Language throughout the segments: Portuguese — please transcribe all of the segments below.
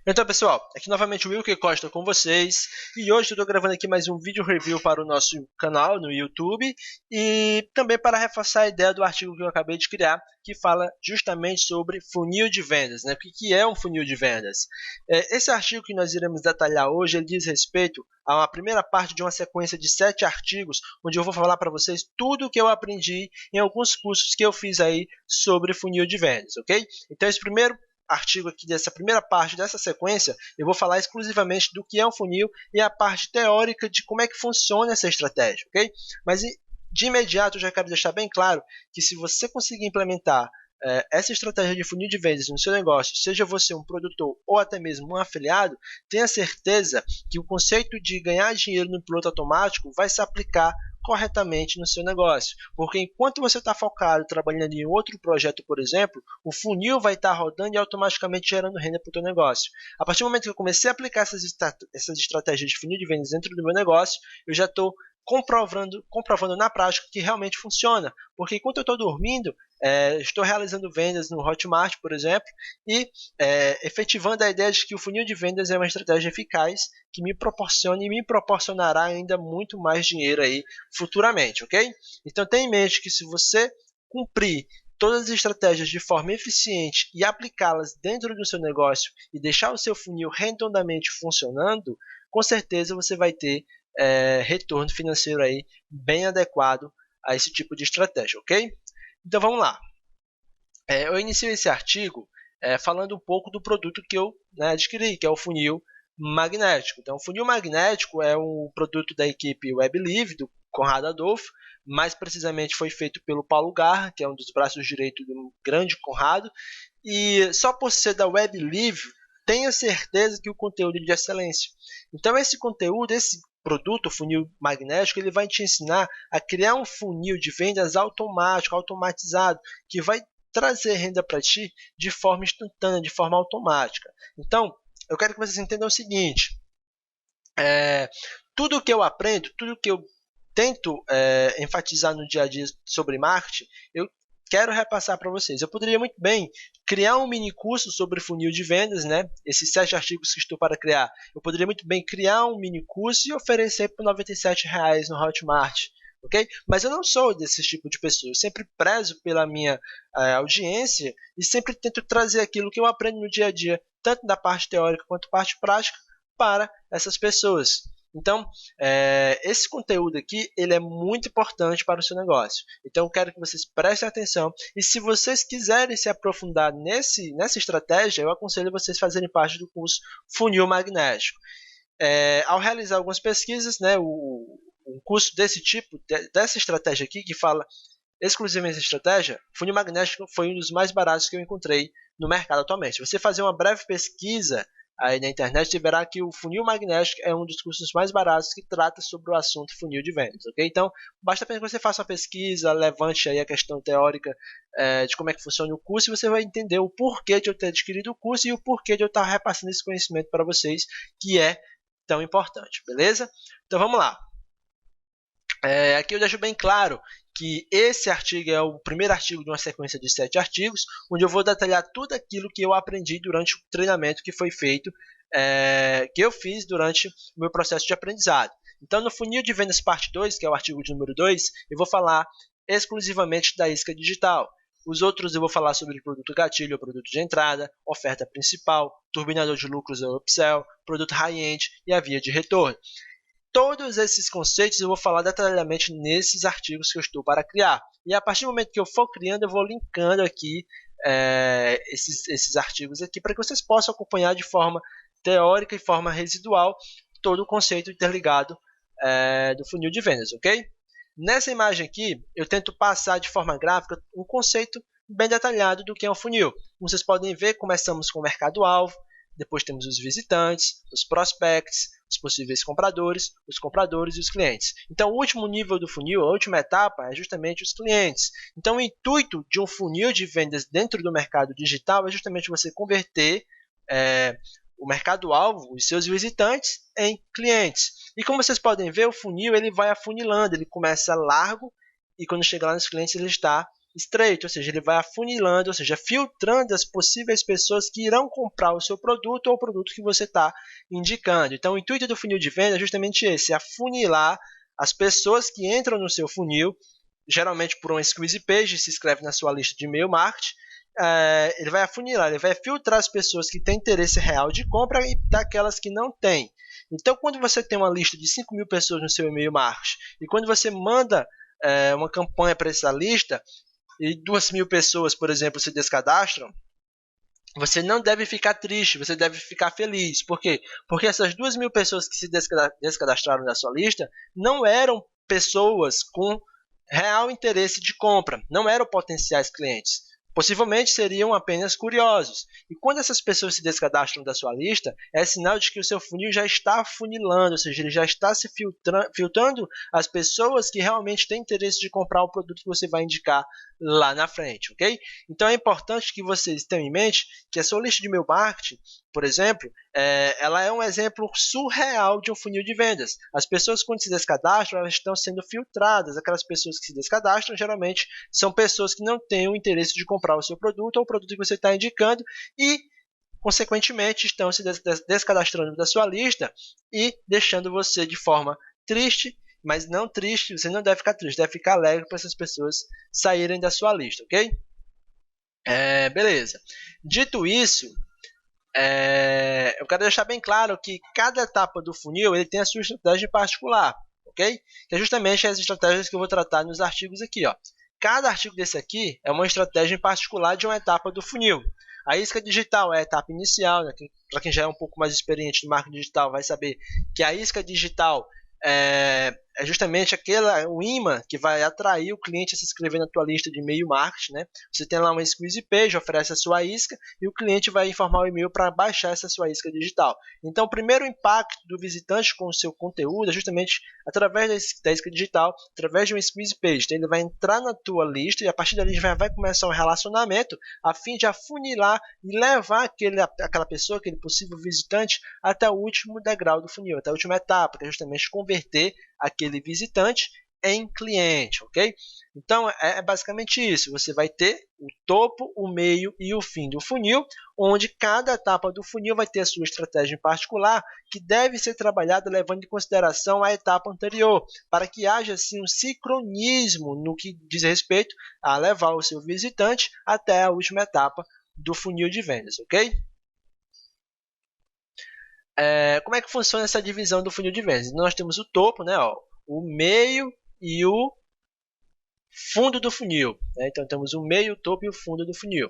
Então, pessoal, aqui novamente o Wilker Costa com vocês, e hoje eu estou gravando aqui mais um vídeo review para o nosso canal no YouTube e também para reforçar a ideia do artigo que eu acabei de criar, que fala justamente sobre funil de vendas, né? O que é um funil de vendas? Esse artigo que nós iremos detalhar hoje, ele diz respeito a uma primeira parte de uma sequência de 7 artigos, onde eu vou falar para vocês tudo o que eu aprendi em alguns cursos que eu fiz aí sobre funil de vendas, ok? Então, esse primeiro artigo aqui dessa primeira parte dessa sequência, eu vou falar exclusivamente do que é um funil e a parte teórica de como é que funciona essa estratégia, ok? Mas de imediato eu já quero deixar bem claro que se você conseguir implementar essa estratégia de funil de vendas no seu negócio, seja você um produtor ou até mesmo um afiliado, tenha certeza que o conceito de ganhar dinheiro no piloto automático vai se aplicar corretamente no seu negócio, porque enquanto você está focado trabalhando em outro projeto, por exemplo, o funil vai estar rodando e automaticamente gerando renda para o teu negócio. A partir do momento que eu comecei a aplicar essas estratégias de funil de vendas dentro do meu negócio, eu já estou comprovando na prática que realmente funciona, porque enquanto eu estou dormindo, estou realizando vendas no Hotmart, por exemplo, e efetivando a ideia de que o funil de vendas é uma estratégia eficaz que me proporciona e me proporcionará ainda muito mais dinheiro aí futuramente, ok? Então tenha em mente que se você cumprir todas as estratégias de forma eficiente e aplicá-las dentro do seu negócio e deixar o seu funil redondamente funcionando, com certeza você vai ter retorno financeiro aí bem adequado a esse tipo de estratégia, ok? Então vamos lá. Eu inicio esse artigo falando um pouco do produto que eu adquiri, que é o funil magnético. Então, o funil magnético é um produto da equipe WebLive, do Conrado Adolfo, mais precisamente foi feito pelo Paulo Garra, que é um dos braços direitos do grande Conrado, e só por ser da WebLive, tenha certeza que o conteúdo é de excelência. Então, esse conteúdo, esse produto, o funil magnético, ele vai te ensinar a criar um funil de vendas automático, automatizado, que vai trazer renda para ti de forma instantânea, de forma automática. Então, eu quero que vocês entendam o seguinte, tudo que eu aprendo, tudo que eu tento enfatizar no dia a dia sobre marketing, eu quero repassar para vocês. Eu poderia muito bem criar um mini curso sobre funil de vendas, né? Esses 7 artigos que estou para criar. Eu poderia muito bem criar um mini curso e oferecer por R$ 97,00 no Hotmart. Okay? Mas eu não sou desse tipo de pessoa. Eu sempre prezo pela minha audiência e sempre tento trazer aquilo que eu aprendo no dia a dia, tanto da parte teórica quanto da parte prática, para essas pessoas. Então, esse conteúdo aqui ele é muito importante para o seu negócio. Então, eu quero que vocês prestem atenção. E se vocês quiserem se aprofundar nessa estratégia, eu aconselho vocês fazerem parte do curso Funil Magnético. Ao realizar algumas pesquisas, né, um curso desse tipo, dessa estratégia aqui, que fala exclusivamente dessa estratégia, funil magnético foi um dos mais baratos que eu encontrei no mercado atualmente. Se você fazer uma breve pesquisa aí na internet, você verá que o funil magnético é um dos cursos mais baratos que trata sobre o assunto funil de vendas, ok? Então, basta apenas que você faça uma pesquisa, levante aí a questão teórica de como é que funciona o curso e você vai entender o porquê de eu ter adquirido o curso e o porquê de eu estar repassando esse conhecimento para vocês, que é tão importante, beleza? Então, vamos lá. Aqui eu deixo bem claro que esse artigo é o primeiro artigo de uma sequência de 7 artigos, onde eu vou detalhar tudo aquilo que eu aprendi durante o treinamento que foi feito, que eu fiz durante o meu processo de aprendizado. Então, no funil de vendas parte 2, que é o artigo de número 2, eu vou falar exclusivamente da isca digital. Os outros eu vou falar sobre o produto gatilho, o produto de entrada, oferta principal, turbinador de lucros ou upsell, produto high-end e a via de retorno. Todos esses conceitos eu vou falar detalhadamente nesses artigos que eu estou para criar. E a partir do momento que eu for criando, eu vou linkando aqui esses artigos aqui para que vocês possam acompanhar de forma teórica e forma residual todo o conceito interligado do funil de vendas, ok? Nessa imagem aqui, eu tento passar de forma gráfica um conceito bem detalhado do que é um funil. Como vocês podem ver, começamos com o mercado-alvo, depois temos os visitantes, os prospects, os possíveis compradores, os compradores e os clientes. Então, o último nível do funil, a última etapa, é justamente os clientes. Então, o intuito de um funil de vendas dentro do mercado digital é justamente você converter o mercado-alvo, os seus visitantes, em clientes. E como vocês podem ver, o funil ele vai afunilando, ele começa largo e quando chega lá nos clientes ele está estreito, ou seja, ele vai afunilando, ou seja, filtrando as possíveis pessoas que irão comprar o seu produto ou o produto que você está indicando. Então, o intuito do funil de venda é justamente esse, afunilar as pessoas que entram no seu funil, geralmente por uma squeeze page, se inscreve na sua lista de e-mail marketing. Ele vai afunilar, ele vai filtrar as pessoas que têm interesse real de compra e daquelas que não têm. Então, quando você tem uma lista de 5.000 pessoas no seu e-mail marketing e quando você manda uma campanha para essa lista e 2.000 pessoas, por exemplo, se descadastram, você não deve ficar triste, você deve ficar feliz. Por quê? Porque essas 2.000 pessoas que se descadastraram da sua lista não eram pessoas com real interesse de compra, não eram potenciais clientes. Possivelmente seriam apenas curiosos. E quando essas pessoas se descadastram da sua lista, é sinal de que o seu funil já está afunilando, ou seja, ele já está se filtrando as pessoas que realmente têm interesse de comprar o produto que você vai indicar lá na frente, ok? Então é importante que vocês tenham em mente que a sua lista de e-mail marketing, por exemplo, ela é um exemplo surreal de um funil de vendas. As pessoas quando se descadastram, elas estão sendo filtradas. Aquelas pessoas que se descadastram, geralmente, são pessoas que não têm o interesse de comprar o seu produto ou o produto que você está indicando e, consequentemente, estão se descadastrando da sua lista e deixando você de forma triste, mas não triste, você não deve ficar triste, deve ficar alegre para essas pessoas saírem da sua lista, ok? Beleza. Dito isso, eu quero deixar bem claro que cada etapa do funil ele tem a sua estratégia particular, ok? Que é justamente as estratégias que eu vou tratar nos artigos aqui, ó. Cada artigo desse aqui é uma estratégia em particular de uma etapa do funil. A isca digital é a etapa inicial, né? Para quem já é um pouco mais experiente no marketing digital vai saber que a isca digital é justamente o imã que vai atrair o cliente a se inscrever na tua lista de e-mail marketing, né? Você tem lá uma squeeze page, oferece a sua isca e o cliente vai informar o e-mail para baixar essa sua isca digital. Então, o primeiro impacto do visitante com o seu conteúdo é justamente através da isca digital, através de uma squeeze page. Então, ele vai entrar na tua lista e a partir dali vai começar um relacionamento a fim de afunilar e levar aquela pessoa, aquele possível visitante até o último degrau do funil, até a última etapa, que é justamente converter aquele visitante em cliente, ok? Então, é basicamente isso. Você vai ter o topo, o meio e o fim do funil, onde cada etapa do funil vai ter a sua estratégia em particular, que deve ser trabalhada levando em consideração a etapa anterior, para que haja assim, um sincronismo no que diz respeito a levar o seu visitante até a última etapa do funil de vendas, ok? Como é que funciona essa divisão do funil de vendas? Nós temos o topo, né, ó, o meio e o fundo do funil, né? Então temos o meio, o topo e o fundo do funil.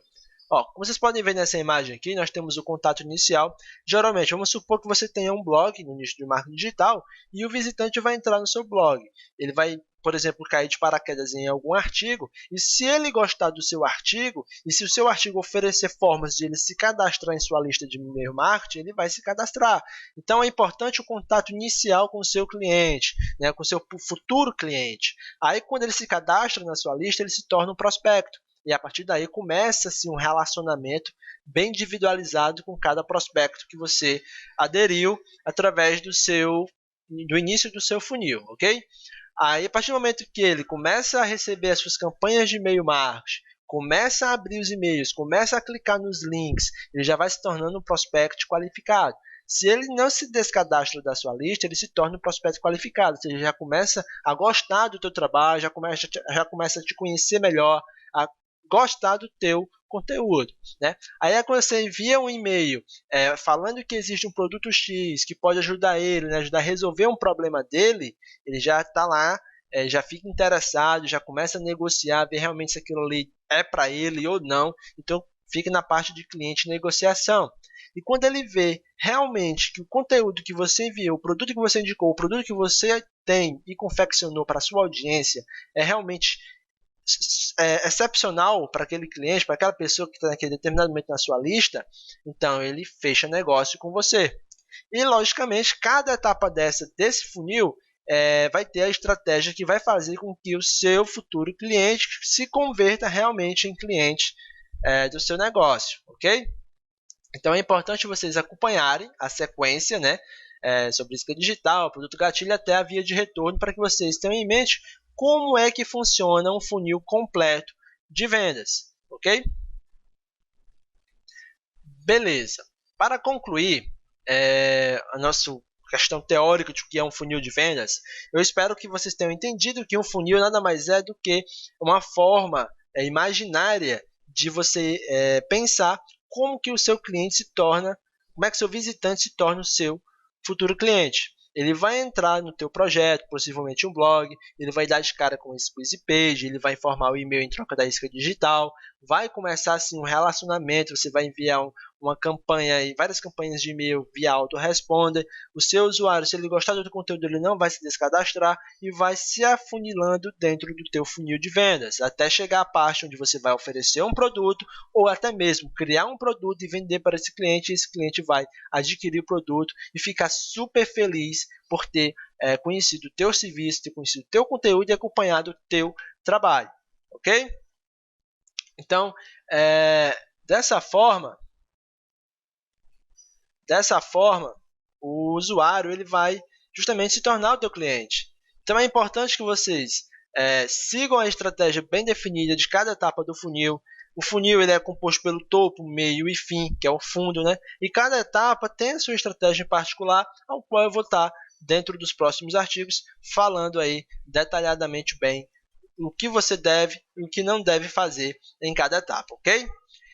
Ó, como vocês podem ver nessa imagem aqui, nós temos o contato inicial. Geralmente, vamos supor que você tenha um blog no nicho de marketing digital e o visitante vai entrar no seu blog. Ele vai, por exemplo, cair de paraquedas em algum artigo e se ele gostar do seu artigo e se o seu artigo oferecer formas de ele se cadastrar em sua lista de e-mail marketing, ele vai se cadastrar. Então, é importante o contato inicial com o seu cliente, né, com o seu futuro cliente. Aí, quando ele se cadastra na sua lista, ele se torna um prospecto. E a partir daí começa-se um relacionamento bem individualizado com cada prospecto que você aderiu através do início do seu funil, ok? Aí, a partir do momento que ele começa a receber as suas campanhas de e-mail marketing, começa a abrir os e-mails, começa a clicar nos links, ele já vai se tornando um prospect qualificado. Se ele não se descadastra da sua lista, ele se torna um prospecto qualificado, ou seja, já começa a gostar do teu trabalho, já começa a te conhecer melhor, a gostar do teu conteúdo, né? Aí quando você envia um e-mail falando que existe um produto X que pode ajudar ele, né, ajudar a resolver um problema dele, ele já está lá, já fica interessado, já começa a negociar, ver realmente se aquilo ali é para ele ou não. Então fica na parte de cliente negociação. E quando ele vê realmente que o conteúdo que você enviou, o produto que você indicou, o produto que você tem e confeccionou para a sua audiência é realmente excepcional para aquele cliente, para aquela pessoa que está naquele determinado momento na sua lista, então ele fecha negócio com você. E, logicamente, cada etapa desse funil vai ter a estratégia que vai fazer com que o seu futuro cliente se converta realmente em cliente do seu negócio, ok? Então, é importante vocês acompanharem a sequência, né, sobre isca digital, produto gatilho, até a via de retorno, para que vocês tenham em mente como é que funciona um funil completo de vendas, ok? Beleza. Para concluir a nossa questão teórica de o que é um funil de vendas, eu espero que vocês tenham entendido que um funil nada mais é do que uma forma imaginária de você pensar como que o seu cliente se torna, como é que seu visitante se torna o seu futuro cliente. Ele vai entrar no teu projeto, possivelmente um blog, ele vai dar de cara com esse squeeze page, ele vai informar o e-mail em troca da isca digital, vai começar assim um relacionamento, você vai enviar uma campanha, várias campanhas de e-mail via autoresponder. O seu usuário, se ele gostar do conteúdo, ele não vai se descadastrar e vai se afunilando dentro do teu funil de vendas, até chegar à parte onde você vai oferecer um produto ou até mesmo criar um produto e vender para esse cliente, e esse cliente vai adquirir o produto e ficar super feliz por ter conhecido o teu serviço, ter conhecido o teu conteúdo e acompanhado o teu trabalho, ok? Então, dessa forma, o usuário ele vai justamente se tornar o teu cliente. Então, é importante que vocês sigam a estratégia bem definida de cada etapa do funil. O funil ele é composto pelo topo, meio e fim, que é o fundo, né? E cada etapa tem a sua estratégia em particular, ao qual eu vou estar dentro dos próximos artigos falando aí detalhadamente bem o que você deve e o que não deve fazer em cada etapa, ok?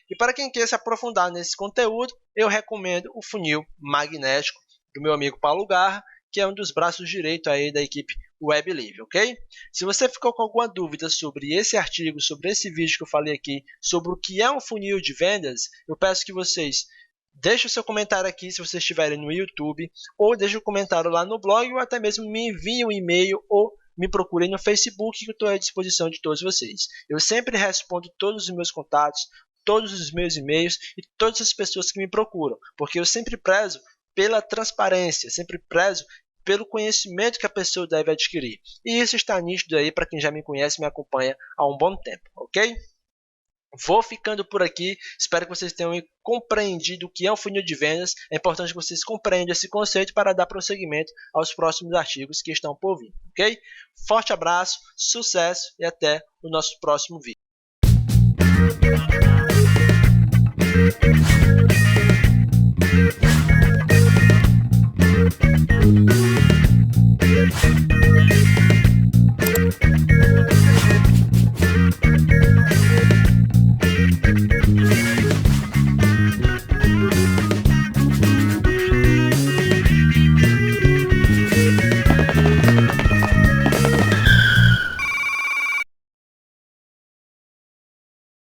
E para quem quer se aprofundar nesse conteúdo, eu recomendo o funil magnético do meu amigo Paulo Garra, que é um dos braços direitos aí da equipe WebLive, ok? Se você ficou com alguma dúvida sobre esse artigo, sobre esse vídeo que eu falei aqui, sobre o que é um funil de vendas, eu peço que vocês deixem o seu comentário aqui se vocês estiverem no YouTube, ou deixem o comentário lá no blog, ou até mesmo me enviem um e-mail ou me procurem no Facebook, que eu estou à disposição de todos vocês. Eu sempre respondo todos os meus contatos, todos os meus e-mails e todas as pessoas que me procuram, porque eu sempre prezo pela transparência, sempre prezo pelo conhecimento que a pessoa deve adquirir. E isso está nítido aí para quem já me conhece e me acompanha há um bom tempo, ok? Vou ficando por aqui, espero que vocês tenham compreendido o que é um funil de vendas. É importante que vocês compreendam esse conceito para dar prosseguimento aos próximos artigos que estão por vir, ok? Forte abraço, sucesso e até o nosso próximo vídeo.